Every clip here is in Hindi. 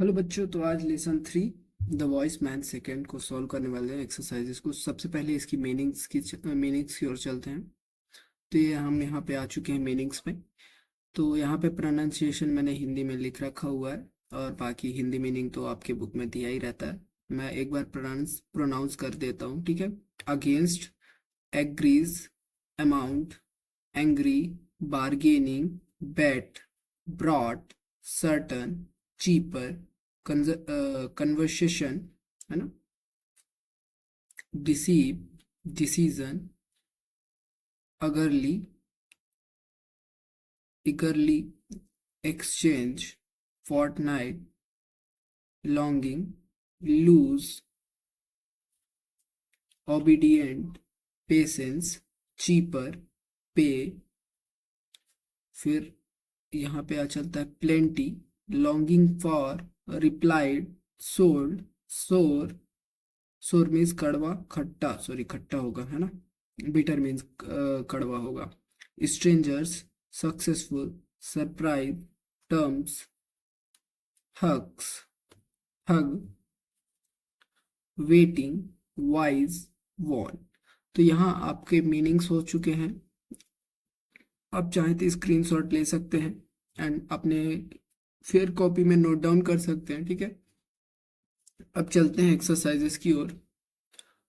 हेलो बच्चों, तो आज lesson 3 the voice man second को सॉल्व करने वाले हैं एक्सरसाइजेस को। सबसे पहले इसकी मीनिंग्स की ओर चलते हैं। तो ये हम यहाँ पे आ चुके हैं मीनिंग्स में। तो यहाँ पे प्रोनाउंसिएशन मैंने हिंदी में लिख रखा हुआ है और बाकी हिंदी मीनिंग तो आपके बुक में दिया ही रहता है। मैं एक बार प्रोनाउंस कर देता हूँ, ठीक है। Against, agrees, amount, angry, bargaining, bet, brought, certain, cheaper, conversation, है ना, deceive, decision, eagerly, eagerly, exchange, fortnight, longing, loose, obedient, patience, cheaper, पे। फिर यहाँ पे आ चलता है plenty, longing for, replied, sold, sore. Sore means कड़वा, खट्टा, सॉरी खट्टा होगा, है ना। बिटर मीन्स कड़वा होगा। Strangers, successful, surprise, terms, hugs, hug, waiting, wise, won. तो यहाँ आपके मीनिंग्स हो चुके हैं। आप चाहें तो स्क्रीनशॉट ले सकते हैं एंड अपने फेयर कॉपी में नोट डाउन कर सकते हैं, ठीक है। अब चलते हैं एक्सरसाइजेस की ओर।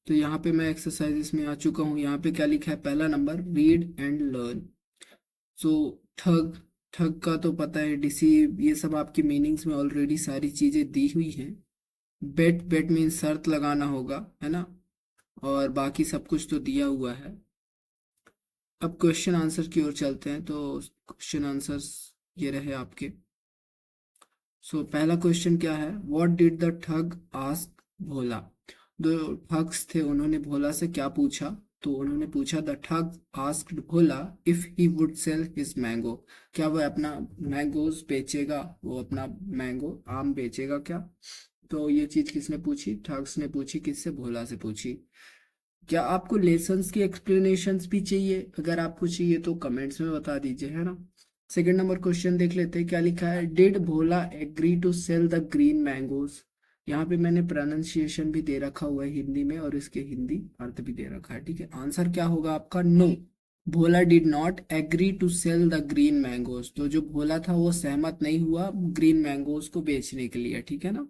तो यहाँ पे मैं एक्सरसाइजेस में आ चुका हूँ। यहाँ पे क्या लिखा है, पहला नंबर रीड एंड लर्न। सो ठग, ठग का तो पता है, डिसीव, ये सब आपकी मीनिंग्स में ऑलरेडी सारी चीजें दी हुई हैं। बेट, बेट मीन्स शर्त लगाना होगा, है ना। और बाकी सब कुछ तो दिया हुआ है। अब क्वेश्चन आंसर की ओर चलते हैं। तो क्वेश्चन आंसर्स ये रहे आपके। सो पहला क्वेश्चन क्या है, व्हाट डिड द ठग आस्क भोला। दो ठग्स थे, उन्होंने भोला से क्या पूछा। तो उन्होंने पूछा, द ठग asked Bhola if he would sell his mango. क्या वह अपना मैंगोज बेचेगा, वो अपना मैंगो आम बेचेगा क्या। तो ये चीज किसने पूछी, ठग्स ने पूछी। किससे, भोला से पूछी। क्या आपको लेसन्स की एक्सप्लेनेशंस भी चाहिए? अगर आपको चाहिए तो कमेंट्स में बता दीजिए, है ना। सेकंड नंबर क्वेश्चन देख लेते हैं, क्या लिखा है, did Bhola agree to sell the green mangoes. यहाँ पे मैंने प्रोनाउंसिएशन भी दे रखा हुआ है हिंदी में और इसके हिंदी अर्थ भी दे रखा है, ठीक है। आंसर क्या होगा आपका, no. Bhola did not agree to sell the green mangoes. तो जो भोला था वो सहमत नहीं हुआ ग्रीन मैंगोज को बेचने के लिए, ठीक है ना।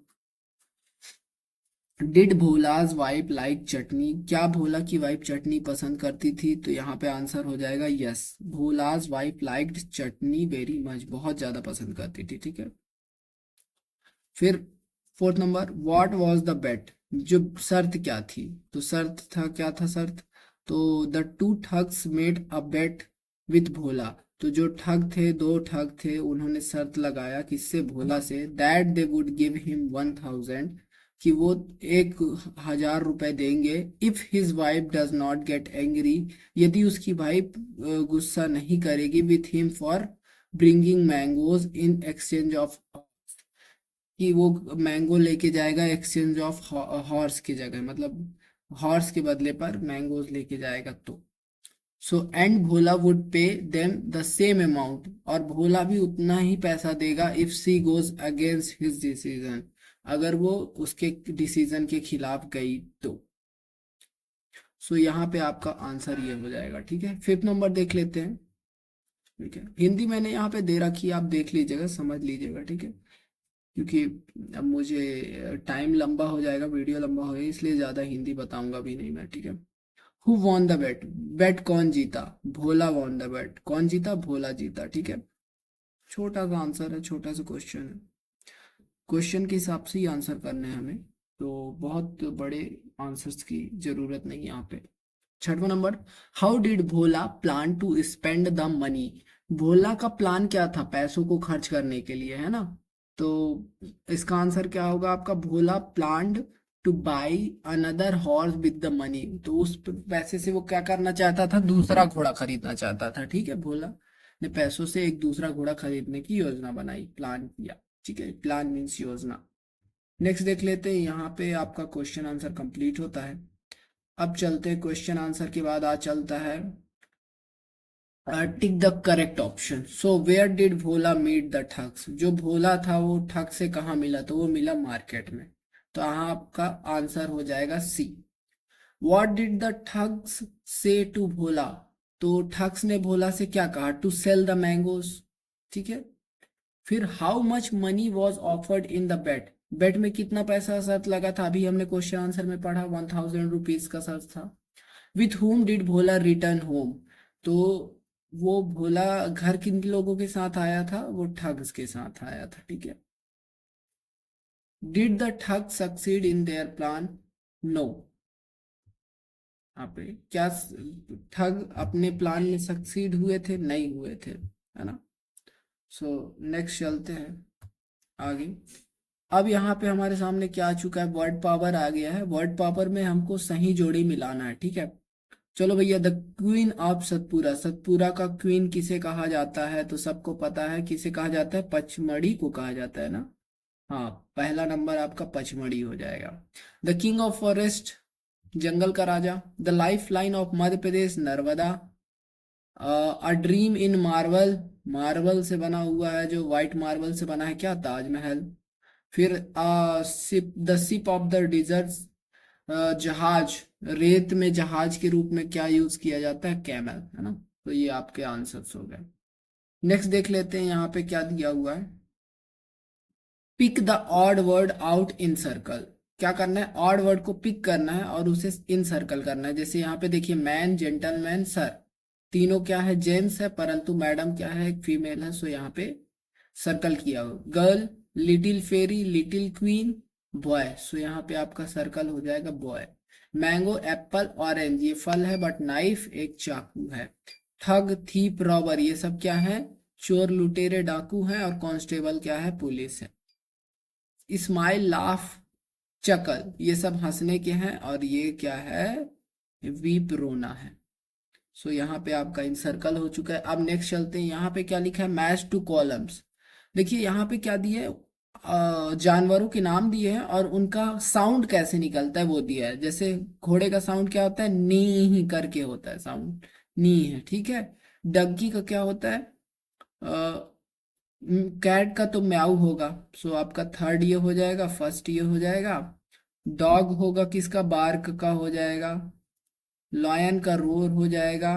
डिड भोलाज वाइफ लाइक चटनी। क्या भोला की वाइफ चटनी पसंद करती थी। तो यहाँ पे आंसर हो जाएगा yes, Bhola's wife liked chutney very much, बहुत ज्यादा पसंद करती थी, ठीक है। फिर fourth number, what was the bet. जो शर्त क्या थी। तो शर्त था, क्या था शर्त। तो the two thugs made a bet with Bhola. तो जो ठग थे, दो ठग थे, उन्होंने शर्त लगाया किससे, भोला से, that they would give him 1000, कि वो 1000 रुपए देंगे, if his wife does not get angry, यदि उसकी वाइफ गुस्सा नहीं करेगी, with him for bringing mangoes in exchange of, कि वो मैंगो लेके जाएगा एक्सचेंज ऑफ हॉर्स की जगह, मतलब हॉर्स के बदले पर मैंगोज लेके जाएगा। तो so and Bhola would pay them the same amount, और भोला भी उतना ही पैसा देगा if she goes against his decision, अगर वो उसके डिसीजन के खिलाफ गई तो। सो यहाँ पे आपका आंसर ये हो जाएगा, ठीक है। फिफ्थ नंबर देख लेते हैं, ठीक है। हिंदी मैंने यहाँ पे दे रखी है, आप देख लीजिएगा, समझ लीजिएगा, ठीक है। क्योंकि अब मुझे टाइम लंबा हो जाएगा, वीडियो लंबा हो जाएगा, इसलिए ज़्यादा हिंदी बताऊंगा भी नहीं मैं, ठीक है। हु वॉन द बेट, बेट कौन जीता। भोला वॉन द बेट, कौन जीता, भोला जीता, ठीक है। छोटा सा आंसर है, छोटा सा क्वेश्चन है, क्वेश्चन के हिसाब से ही आंसर करने हैं हमें, तो बहुत बड़े आंसर्स की जरूरत नहीं है यहाँ पे। छठवां number, how did Bhola plan to spend the money. Bhola का प्लान क्या था, पैसों को खर्च करने के लिए, है ना। तो इसका आंसर क्या होगा आपका, Bhola planned to buy another horse with the money. तो उस पैसे से वो क्या करना चाहता था, दूसरा घोड़ा खरीदना चाहता था, ठीक है। भोला ने पैसों से एक दूसरा घोड़ा खरीदने की योजना बनाई, प्लान किया, ठीक है। प्लान मीन्स योजना। नेक्स्ट देख लेते हैं, यहाँ पे आपका क्वेश्चन आंसर कंप्लीट होता है। अब चलते हैं, क्वेश्चन आंसर के बाद आ चलता है tick the correct option. So where did Bhola meet the thugs, जो भोला था वो ठग से कहाँ मिला, तो वो मिला मार्केट में। तो यहाँ आपका आंसर हो जाएगा सी। व्हाट डिड द ठग्स से टू भोला, तो ठग्स ने भोला से क्या कहा, टू सेल द मैंगोज। ठीक है। फिर how much money was offered in the bet, bet में कितना पैसा शर्त लगा था, अभी हमने क्वेश्चन आंसर में पढ़ा, 1000 रुपीज का शर्त था। With whom did Bhola return home, तो वो भोला घर किन लोगों के साथ आया था, वो ठग्स के साथ आया था। ठीक है। Did the thug succeed in their plan, no. आप क्या ठग अपने प्लान में सक्सीड हुए थे, नहीं हुए थे, है ना। सो नेक्स्ट चलते हैं आगे। अब यहाँ पे हमारे सामने क्या आ चुका है, वर्ड पावर आ गया है। वर्ड पावर में हमको सही जोड़ी मिलाना है। ठीक है। चलो भैया, the queen of Satpura, Satpura का क्वीन किसे कहा जाता है, तो सबको पता है किसे कहा जाता है, पचमढ़ी को कहा जाता है ना। हाँ, पहला नंबर आपका पचमढ़ी हो जाएगा। द किंग ऑफ फॉरेस्ट, जंगल का राजा। The life line of Madhya Pradesh, Narmada. A dream in marble, marble से बना हुआ है, जो व्हाइट मार्बल से बना है, क्या, ताजमहल। फिर the ship of the dessert, जहाज, रेत में जहाज के रूप में क्या यूज किया जाता है, कैमल, है ना। तो ये आपके आंसर्स हो गए। नेक्स्ट देख लेते हैं यहाँ पे क्या दिया हुआ है। Pick the odd word out in circle, क्या करना है, ऑड वर्ड को पिक करना है और उसे इन सर्कल करना है। जैसे यहाँ पे देखिए, मैन, जेंटलमैन, सर, तीनों क्या है, जेंट्स है, परंतु मैडम क्या है, एक फीमेल है। सो यहाँ पे सर्कल किया हो। Girl, little fairy, little queen, boy. सो यहाँ पे आपका सर्कल हो जाएगा बॉय। मैंगो, एप्पल, ऑरेंज, ये फल है, बट नाइफ एक चाकू है। ठग, थीप, रॉबर, ये सब क्या है, चोर, लुटेरे, डाकू हैं, और कांस्टेबल क्या है, पुलिस है। स्माइल, लाफ, चकल, ये सब हंसने के हैं, और ये क्या है, वीप, रोना है। सो यहाँ पे आपका इन सर्कल हो चुका है। अब नेक्स्ट चलते हैं, यहाँ पे क्या लिखा है, मैच टू कॉलम्स। देखिए यहाँ पे क्या दिया है, जानवरों के नाम दिए हैं और उनका साउंड कैसे निकलता है वो दिया है। जैसे घोड़े का साउंड क्या होता है, नी ही करके होता है साउंड, नी है। ठीक है। डंकी का क्या होता है, कैट का तो म्याऊ होगा। सो आपका थर्ड ये हो जाएगा, फर्स्ट ये हो जाएगा। डॉग होगा किसका, बार्क का हो जाएगा। लॉयन का रोर हो जाएगा।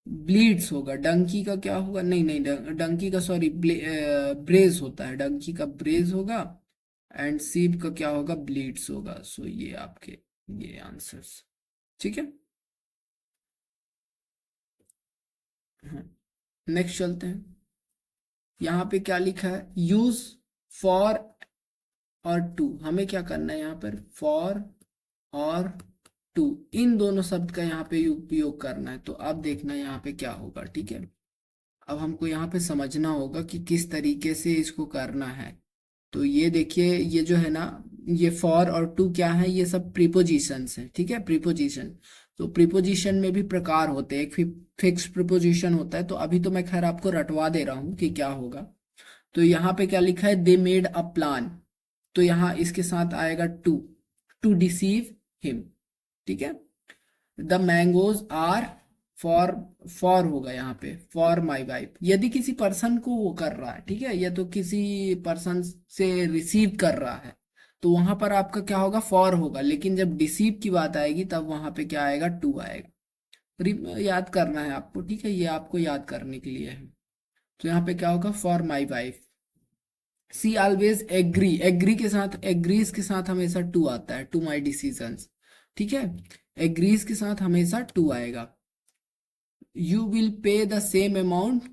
ब्लीड्स होगा, डंकी का क्या होगा, नहीं नहीं, डंकी का सॉरी, ब्रेज होता है, डंकी का ब्रेज होगा। एंड सीप का क्या होगा, ब्लीड्स होगा। सो ये आपके ये आंसर्स। ठीक है। नेक्स्ट चलते हैं। यहाँ पे क्या लिखा है, यूज, फॉर और टू। हमें क्या करना है यहाँ पर, फॉर और टू, इन दोनों शब्द का यहाँ पे उपयोग करना है। तो अब देखना यहाँ पे क्या होगा। ठीक है। अब हमको यहाँ पे समझना होगा कि किस तरीके से इसको करना है। तो ये देखिए, ये जो है ना, ये फॉर और टू क्या है, ये सब प्रीपोजिशंस है। ठीक है, प्रीपोजिशन। तो प्रीपोजिशन में भी प्रकार होते हैं, एक फिक्स प्रीपोजिशन होता है। तो अभी तो मैं खैर आपको रटवा दे रहा हूँ कि क्या होगा। तो यहाँ पे क्या लिखा है, दे मेड अ प्लान, तो यहाँ इसके साथ आएगा टू, टू डिसीव हिम। ठीक है। The mangoes are, for, for होगा यहाँ पे, फॉर माई वाइफ, यदि किसी पर्सन को वो कर रहा है, ठीक है, या तो किसी पर्सन से रिसीव कर रहा है, तो वहां पर आपका क्या होगा, फॉर होगा। लेकिन जब डिसीव की बात आएगी तब वहां पे क्या आएगा, टू आएगा। याद करना है आपको। ठीक है, ये आपको याद करने के लिए है। तो यहाँ पे क्या होगा, for my wife. She always agree, agree के साथ, एग्रीज के साथ हमेशा टू आता है, टू माई डिसीजंस। ठीक है, एग्रीज के साथ हमेशा टू आएगा। You will pay the same amount,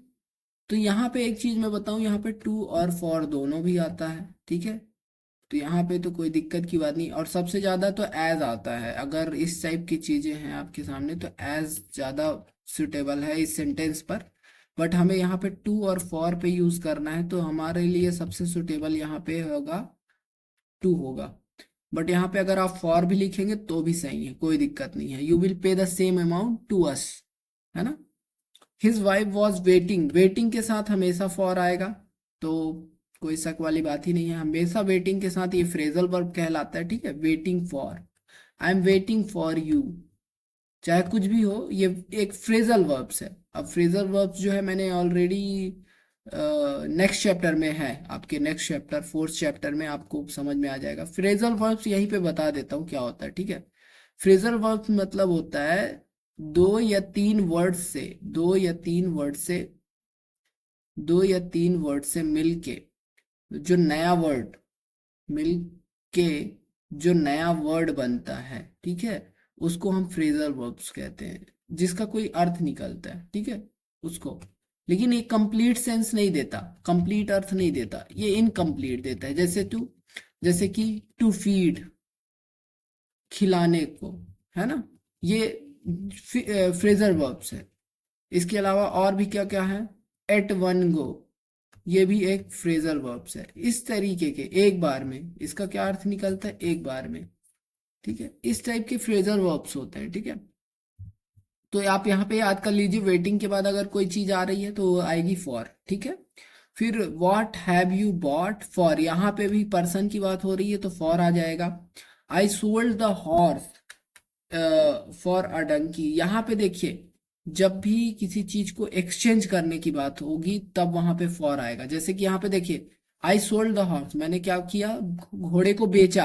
तो यहाँ पे एक चीज मैं बताऊं, यहाँ पे टू और फॉर दोनों भी आता है। ठीक है। तो यहाँ पे तो कोई दिक्कत की बात नहीं। और सबसे ज्यादा तो एज आता है, अगर इस टाइप की चीजें हैं आपके सामने तो एज ज्यादा सुटेबल है इस सेंटेंस पर। बट हमें यहाँ पे टू और फॉर पे यूज करना है, तो हमारे लिए सबसे सुटेबल यहाँ पे होगा, टू होगा। बट यहाँ पे अगर आप फॉर भी लिखेंगे तो भी सही है, कोई दिक्कत नहीं है। You will pay the same amount to us, है ना। His wife was waiting, waiting के साथ हमेशा फॉर आएगा, तो कोई शक वाली बात ही नहीं है, हमेशा वेटिंग के साथ ये फ्रेजल वर्ब कहलाता है। ठीक है, waiting for, I am waiting for you. चाहे कुछ भी हो, ये एक फ्रेजल वर्ब्स है। अब फ्रेजल वर्ब्स जो है मैंने ऑलरेडी नेक्स्ट चैप्टर में है, आपके नेक्स्ट चैप्टर फोर्थ चैप्टर में आपको समझ में आ जाएगा। फ्रेजल वर्ब्स यहीं पे बता देता हूँ क्या होता है, ठीक है। फ्रेजल वर्ब्स मतलब होता है दो या तीन वर्ड से, दो या तीन वर्ड से, दो या तीन वर्ड से मिलके जो नया वर्ड, मिल के जो नया वर्ड बनता है, ठीक है, उसको हम फ्रेजल वर्ब्स कहते हैं, जिसका कोई अर्थ निकलता है, ठीक है, उसको। लेकिन ये कंप्लीट सेंस नहीं देता, कंप्लीट अर्थ नहीं देता, ये इनकम्प्लीट देता है। जैसे टू, जैसे कि टू फीड, खिलाने को, है ना, ये फ्रेजल वर्ब्स है। इसके अलावा और भी क्या क्या है, एट वन गो, ये भी एक फ्रेजल वर्ब्स है। इस तरीके के एक बार में, इसका क्या अर्थ निकलता है, एक बार में, ठीक है, इस टाइप के फ्रेजल वर्ब्स होते हैं, ठीक है। तो आप यहाँ पे याद कर लीजिए, वेटिंग के बाद अगर कोई चीज आ रही है तो वो आएगी फॉर, ठीक है। फिर what have you bought for, यहाँ पे भी पर्सन की बात हो रही है तो फॉर आ जाएगा। I sold the horse for a donkey, यहाँ पे देखिए जब भी किसी चीज को एक्सचेंज करने की बात होगी तब वहां पे फॉर आएगा। जैसे कि यहाँ पे देखिए, आई सोल्ड द हॉर्स, मैंने क्या किया, घोड़े को बेचा,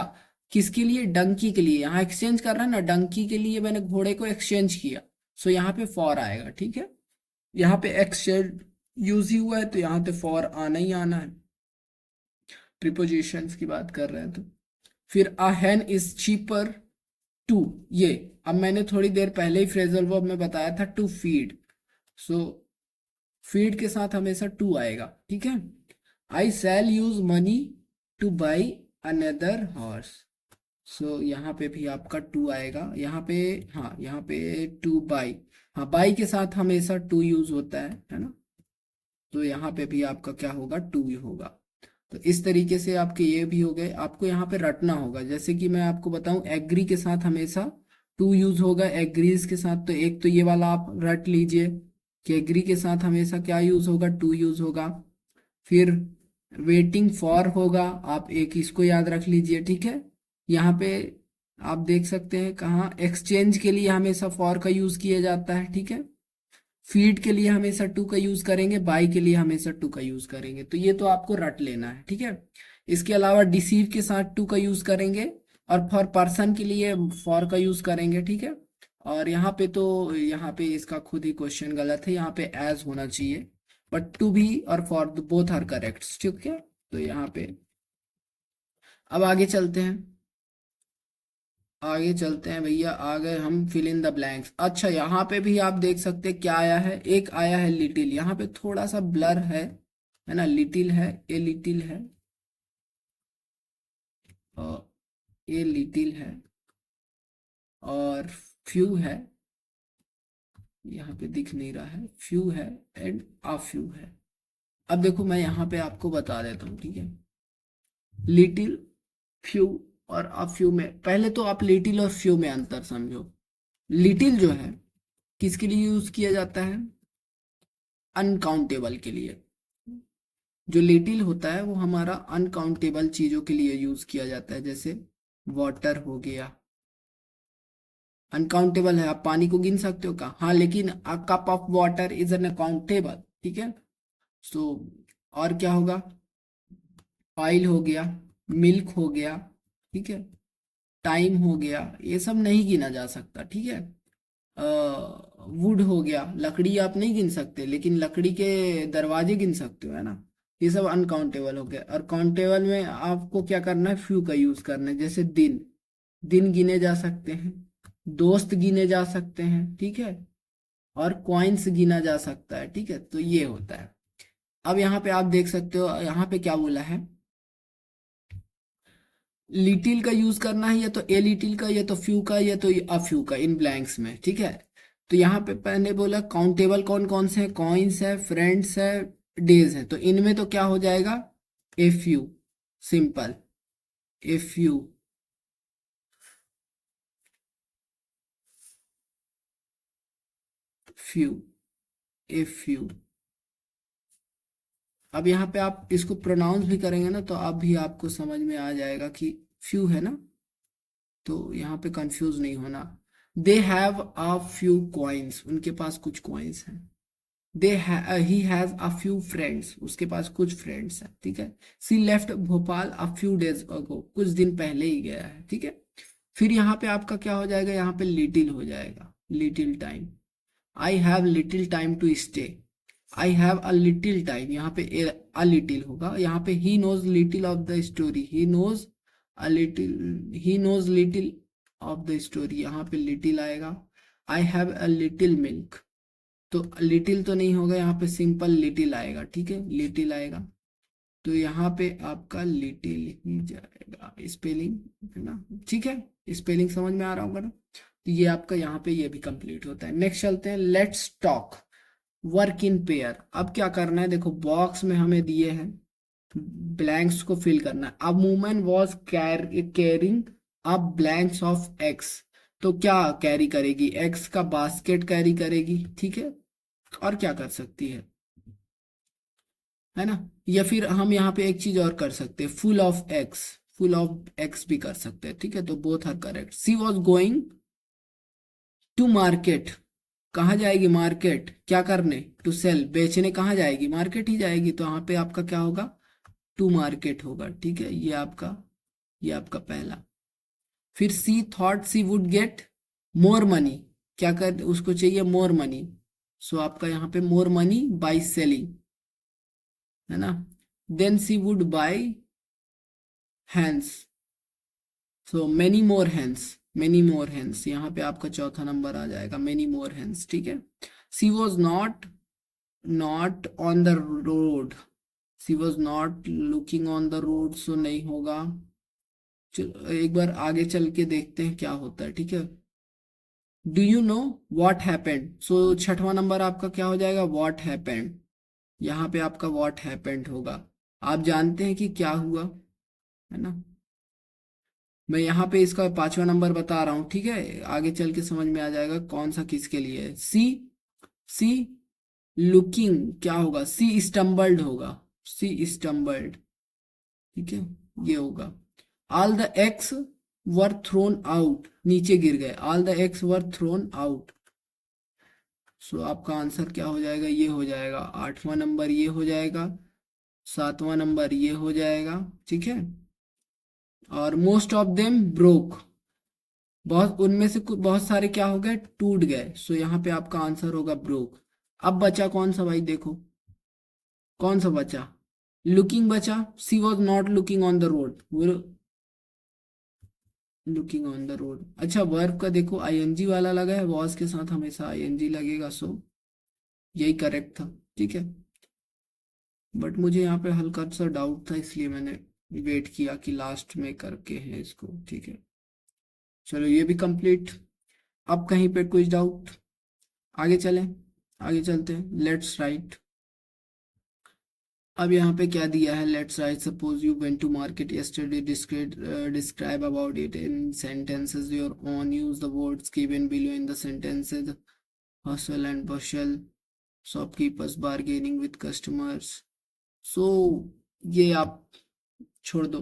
किसके लिए, डंकी के लिए। यहाँ एक्सचेंज कर रहा है ना, डंकी के लिए मैंने घोड़े को एक्सचेंज किया, सो यहाँ पे फॉर आएगा, ठीक है। यहाँ पे एक्सचेंज यूज ही हुआ है तो यहाँ पे फॉर आना ही आना है, प्रीपोजिशंस की बात कर रहे हैं तो। फिर अ हैन इज चीपर टू, ये अब मैंने थोड़ी देर पहले ही फ्रेजल वर्ब में बताया था, टू फीड, सो फीड के साथ हमेशा टू आएगा, ठीक है। I shall use money to buy another horse, so यहाँ पे भी आपका टू आएगा, यहाँ पे, हाँ यहाँ पे टू बाई, हाँ बाई के साथ हमेशा टू यूज होता है ना, तो यहाँ पे भी आपका क्या होगा, टू ही होगा। तो इस तरीके से आपके ये भी हो गए, आपको यहाँ पे रटना होगा। जैसे कि मैं आपको बताऊं, एग्री के साथ हमेशा टू यूज होगा, एग्रीज के साथ तो एक तो ये वाला आप रट लीजिए कि एग्री के साथ हमेशा क्या यूज होगा, टू यूज होगा। फिर वेटिंग फॉर होगा, आप एक इसको याद रख लीजिए, ठीक है। यहाँ पे आप देख सकते हैं कहाँ, एक्सचेंज के लिए हमेशा फॉर का यूज किया जाता है, ठीक है। फीड के लिए हमेशा टू का यूज करेंगे, बाई के लिए हमेशा टू का यूज करेंगे, तो ये तो आपको रट लेना है, ठीक है। इसके अलावा डिसीव के साथ टू का यूज करेंगे, और फॉर पर्सन के लिए फॉर का यूज करेंगे, ठीक है। और यहाँ पे तो, यहाँ पे इसका खुद ही क्वेश्चन गलत है, यहाँ पे एज होना चाहिए, बट टू भी और फॉर बोथ आर करेक्ट, ठीक है। तो यहाँ पे अब आगे चलते हैं, आगे चलते हैं भैया, आ गए हम फिल इन द ब्लैंक्स। अच्छा यहाँ पे भी आप देख सकते हैं क्या आया है, एक आया है लिटिल, यहाँ पे थोड़ा सा ब्लर है ना, लिटिल है, ए लिटिल है, और ए लिटिल है, और फ्यू है, यहाँ पे दिख नहीं रहा है, फ्यू है, एंड आ फ्यू है। अब देखो मैं यहाँ पे आपको बता देता हूँ, ठीक है। लिटिल, फ्यू और आ फ्यू में, पहले तो आप लिटिल और फ्यू में अंतर समझो। लिटिल जो है किसके लिए यूज किया जाता है, अनकाउंटेबल के लिए। जो लिटिल होता है वो हमारा अनकाउंटेबल चीजों के लिए यूज किया जाता है, जैसे वाटर हो गया, अनकाउंटेबल है, आप पानी को गिन सकते हो क्या, हाँ, लेकिन a cup of water is uncountable, ठीक है। सो और क्या होगा, ऑयल हो गया, मिल्क हो गया, ठीक है, टाइम हो गया, ये सब नहीं गिना जा सकता, ठीक है। वुड हो गया, लकड़ी आप नहीं गिन सकते, लेकिन लकड़ी के दरवाजे गिन सकते हो, है ना। ये सब अनकाउंटेबल हो गया। और काउंटेबल में आपको क्या करना है, फ्यू का यूज करना है, जैसे दिन, दिन गिने जा सकते हैं, दोस्त गिने जा सकते हैं, ठीक है, और कॉइन्स गिना जा सकता है, ठीक है। तो ये होता है। अब यहाँ पे आप देख सकते हो, यहाँ पे क्या बोला है, लिटिल का यूज करना है, या तो ए लिटिल का, या तो फ्यू का, या तो अ फ्यू का, इन ब्लैंक्स में, ठीक है। तो यहाँ पे मैंने बोला काउंटेबल कौन कौन से हैं, कॉइन्स है, फ्रेंड्स है, डेज है, तो इनमें तो क्या हो जाएगा, a few, simple, a few, few, a few. अब यहाँ पे आप इसको प्रोनाउंस भी करेंगे ना तो आप भी, आपको समझ में आ जाएगा कि फ्यू है ना, तो यहाँ पे कंफ्यूज नहीं होना। They have a few coins, उनके पास कुछ कॉइन्स हैं। He has a few friends, उसके पास कुछ फ्रेंड्स हैं, ठीक है। She left Bhopal a few days ago, कुछ दिन पहले ही गया है, ठीक है। फिर यहाँ पे आपका क्या हो जाएगा, यहाँ पे लिटिल हो जाएगा, little time. I have little time to stay, I have a little time, यहाँ पे अ लिटिल होगा। यहाँ पे he knows little of the story, he knows a little, he knows little of the story, यहाँ पे लिटिल आएगा। I have a little milk, तो लिटिल तो नहीं होगा, यहाँ पे सिंपल लिटिल आएगा, ठीक है, लिटिल आएगा। तो यहाँ पे आपका लिटिल ही जाएगा, स्पेलिंग है ना, ठीक है। स्पेलिंग समझ में आ रहा होगा ना। तो ये आपका यहाँ पे ये भी कंप्लीट होता है। नेक्स्ट चलते हैं, let's talk work in pair. अब क्या करना है, देखो बॉक्स में हमें दिए हैं, ब्लैंक्स को फिल करना है। अब वुमेन वॉज कैरिंग अब ब्लैंक्स ऑफ एक्स, तो क्या कैरी करेगी, एक्स का बास्केट कैरी करेगी, ठीक है। और क्या कर सकती है ना। या फिर हम यहाँ पे एक चीज और कर सकते हैं, full of x, full of x भी कर सकते हैं, ठीक है। तो both are correct. She was going to market, कहाँ जाएगी मार्केट, क्या करने, टू सेल, बेचने कहाँ जाएगी, मार्केट ही जाएगी। तो यहाँ पे आपका क्या होगा, टू मार्केट होगा, ठीक है। ये आपका पहला। फिर she thought she would get more money, क्या कर, उसको चाहिए मोर मनी। सो आपका यहाँ पे मोर मनी बाय सेलिंग, है ना। Then she would buy hands, so many more hands, many more hands, यहाँ पे आपका चौथा नंबर आ जाएगा, मेनी मोर हैंड्स, ठीक है। She was not not on the road, she was not looking on the road, so नहीं होगा। चलो एक बार आगे चल के देखते हैं क्या होता है, ठीक है। Do you know what happened, so छठवां नंबर आपका क्या हो जाएगा, वॉट हैपेंड। यहाँ पे आपका वॉट हैपेंड होगा, आप जानते हैं कि क्या हुआ, है ना। मैं यहाँ पे इसका पांचवा नंबर बता रहा हूँ, ठीक है। आगे चल के समझ में आ जाएगा कौन सा किसके लिए है। सी सी लुकिंग क्या होगा, सी स्टम्बल्ड होगा, सी स्टम्बल्ड, ठीक है, ये होगा। All the eggs were thrown out, नीचे गिर गए, all the eggs were thrown out. So आपका आंसर क्या हो जाएगा, ये हो जाएगा आठवां नंबर, ये हो जाएगा सातवां नंबर, ये हो जाएगा, ठीक है। और मोस्ट ऑफ देम ब्रोक, बहुत उनमें से कुछ बहुत सारे क्या हो गए, टूट गए। सो यहाँ पे आपका आंसर होगा ब्रोक। अब बचा कौन सा भाई, देखो कौन सा बचा, लुकिंग बचा। She was not looking on the road, वो लुकिंग ऑन द रोड। अच्छा वर्ब का देखो आईएनजी वाला लगा है, वॉज के साथ हमेशा आईएनजी लगेगा, सो यही करेक्ट था, ठीक है। बट मुझे यहाँ पे हल्का सा डाउट था, इसलिए मैंने वेट किया कि लास्ट में करके है इसको, ठीक है। चलो ये भी कंप्लीट। अब कहीं पे कुछ डाउट, आगे चलें, आगे चलते हैं। लेट्स राइट, अब यहाँ पे क्या दिया है, let's write suppose you went to market yesterday, describe about it in sentences your own, use the words given below in the sentences, hustle and bustle, shopkeepers bargaining with customers। so ये आप छोड़ दो,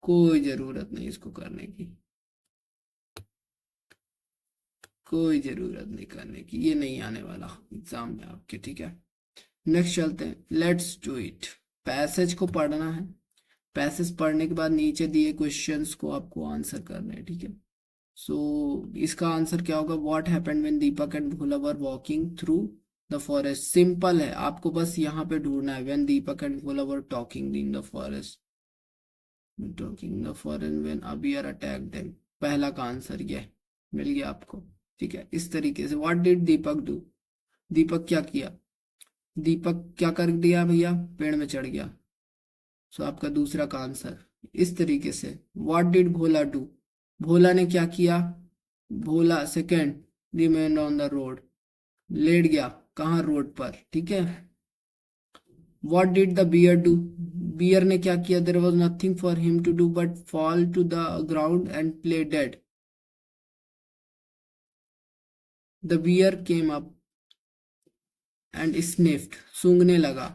कोई जरूरत नहीं इसको करने की, कोई जरूरत नहीं करने की, ये नहीं आने वाला एग्जाम में आपके, ठीक है। नेक्स्ट चलते हैं, लेट्स डू इट। पैसेज को पढ़ना है, पैसेज पढ़ने के बाद नीचे दिए क्वेश्चंस को आपको आंसर करना है, ठीक है। सो इसका आंसर क्या होगा, what happened when Deepak and Bhola were walking through the forest. Simple है, आपको बस यहाँ पे ढूंढना है, when Deepak and Bhola were talking in the forest, talking the forest when a bear attack them. पहला का आंसर ये मिल गया आपको, ठीक है। इस तरीके से व्हाट डिड दीपक डू, दीपक क्या किया, दीपक क्या कर दिया भैया, पेड़ में चढ़ गया। सो आपका दूसरा का आंसर इस तरीके से। What did Bhola do, Bhola ने क्या किया, Bhola second remain on the road, लेट गया कहाँ, रोड पर, ठीक है। What did the bear do, bear ने क्या किया, there was nothing for him to do but fall to the ground and play dead. The bear came up and sniffed, सूंघने लगा।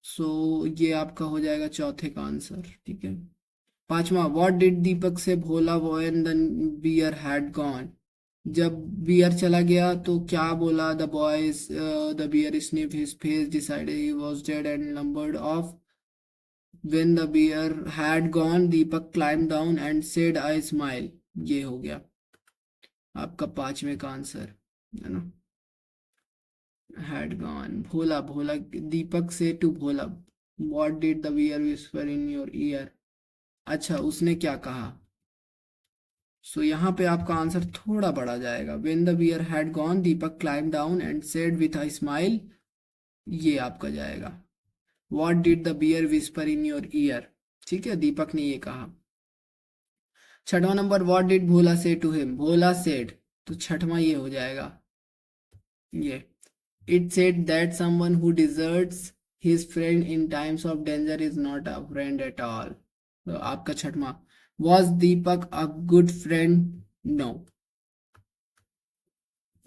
सो ये आपका हो जाएगा चौथे का आंसर, ठीक है। पांचवा, what did Deepak say Bhola when the bear had gone. जब बियर चला गया तो क्या बोला, the boys the bear sniff his face decided he was dead and numbered off. When the bear had gone Deepak climb down and said I smile. ये हो गया आपका पांचवे का आंसर, है ना। हैड गॉन, भोला, भोला दीपक से to Bhola, what did the bear whisper in your ear. अच्छा, उसने क्या कहा। सो यहाँ पे आपका आंसर थोड़ा बढ़ा जाएगा। When the bear had gone Deepak climb down and said with a smile, ये आपका जाएगा। What did the bear whisper in your ear, ठीक है, दीपक ने ये कहा। छठवां नंबर, व्हाट डिड भोला से टू हिम, भोला सेड, तो छठवां ये हो जाएगा, ये it said that someone who deserts his friend in times of danger is not a friend at all. तो आपका छठवां, was Deepak a good friend, no,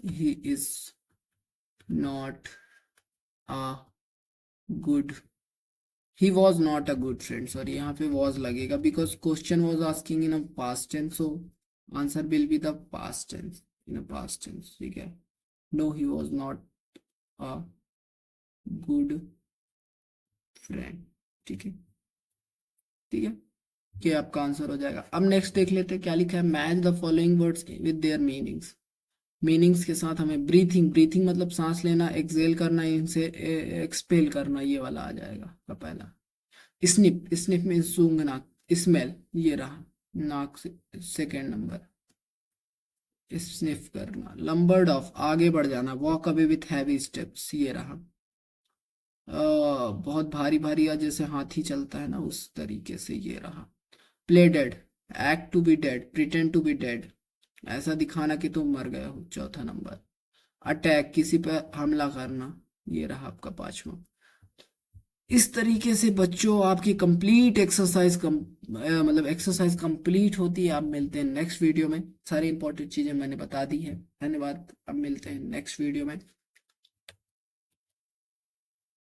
he is not a good, he was not a good friend, sorry, यहाँ पे was लगेगा because question was asking in a past tense, so answer will be the past tense, in a past tense, ठीक है। no, he was not a good friend, ठीक है, ठीक है, ये आपका आंसर हो जाएगा। अब नेक्स्ट देख लेते हैं क्या लिखा है, match the following words with their meanings. Meanings के साथ हमें ब्रीथिंग, ब्रीथिंग मतलब सांस लेना, एक्सेल करना, इनसे एक्सपेल करना, ये वाला आ जाएगा का पहला। स्निप, स्निप में सूंघना, स्मेल, ये रहा नाक से, सेकेंड नंबर स्निफ करना। लंबर्ड ऑफ, आगे बढ़ जाना, walk away with heavy steps, ये रहा। बहुत भारी भारी, या जैसे हाथी चलता है ना उस तरीके से, ये रहा। Play dead, act to be dead, pretend to be dead, ऐसा दिखाना कि तुम मर गए हो, चौथा नंबर। अटैक, किसी पर हमला करना, ये रहा आपका पांचवा। इस तरीके से बच्चों आपकी कंप्लीट एक्सरसाइज मतलब एक्सरसाइज कंप्लीट होती है। आप मिलते हैं नेक्स्ट वीडियो में, सारी इंपॉर्टेंट चीजें मैंने बता दी है। धन्यवाद, अब मिलते हैं नेक्स्ट वीडियो में।